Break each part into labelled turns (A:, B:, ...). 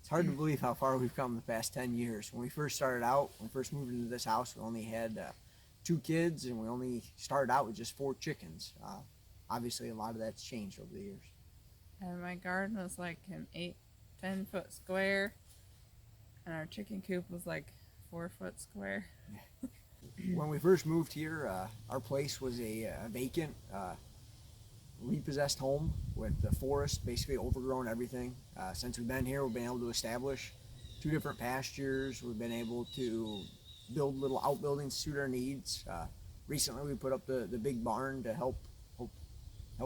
A: It's hard to believe how far we've come in the past 10 years. When we first started out, when we first moved into this house, we only had 2 kids, and we only started out with just 4 chickens. Obviously, a lot of that's changed over the years.
B: And my garden was like an 8-10 foot square, and our chicken coop was like 4 foot square.
A: When we first moved here, our place was a vacant, repossessed home with the forest basically overgrown everything. Since we've been here, we've been able to establish 2 different pastures. We've been able to build little outbuildings to suit our needs. Recently, we put up the big barn to help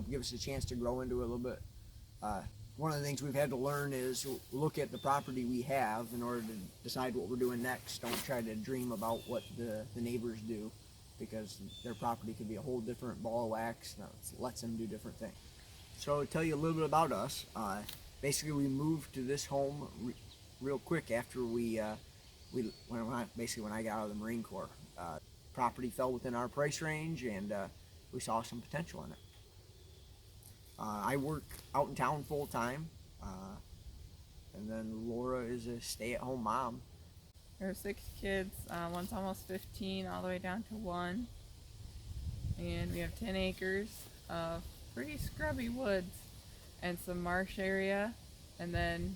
A: give us a chance to grow into it a little bit. One of the things we've had to learn is look at the property we have in order to decide what we're doing next. Don't try to dream about what the neighbors do, because their property could be a whole different ball of wax that lets them do different things. So to tell you a little bit about us, basically we moved to this home real quick after when I got out of the Marine Corps. Property fell within our price range, and we saw some potential in it. I work out in town full time, and then Laura is a stay-at-home mom.
B: There are 6 kids. One's almost 15, all the way down to 1. And we have 10 acres of pretty scrubby woods and some marsh area. And then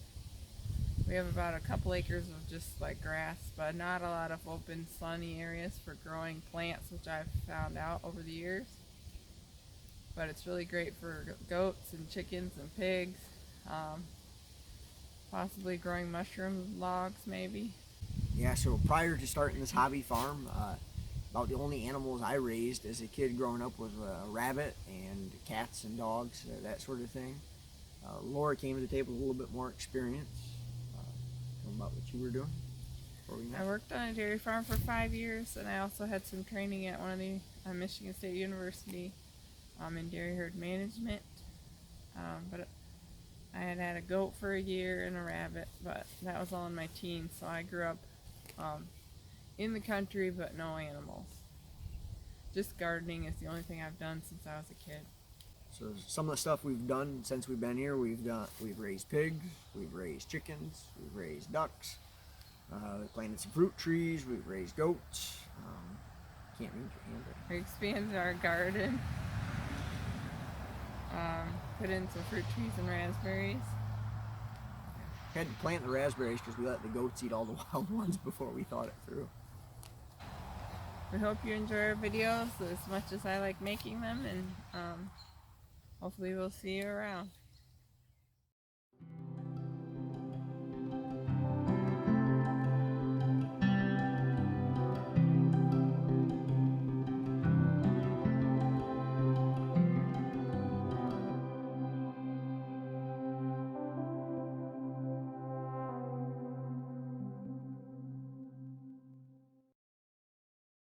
B: we have about a couple acres of just like grass, but not a lot of open, sunny areas for growing plants, which I've found out over the years. But it's really great for goats and chickens and pigs. Possibly growing mushroom logs, maybe.
A: Yeah, so prior to starting this hobby farm, about the only animals I raised as a kid growing up was a rabbit and cats and dogs, that sort of thing. Laura came to the table with a little bit more experience. Tell them about what you were doing.
B: I worked on a dairy farm for 5 years, and I also had some training at one of the Michigan State University in dairy herd management. But I had a goat for a year and a rabbit, but that was all in my teens, so I grew up in the country, but no animals. Just gardening is the only thing I've done since I was a kid.
A: So some of the stuff we've done since we've been here, we've raised pigs, we've raised chickens, we've raised ducks, we planted some fruit trees, we've raised goats. Can't read your hand right.
B: We expanded our garden. Put in some fruit trees and raspberries.
A: Had to plant the raspberries because we let the goats eat all the wild ones before we thought it through.
B: We hope you enjoy our videos as much as I like making them, and hopefully we'll see you around.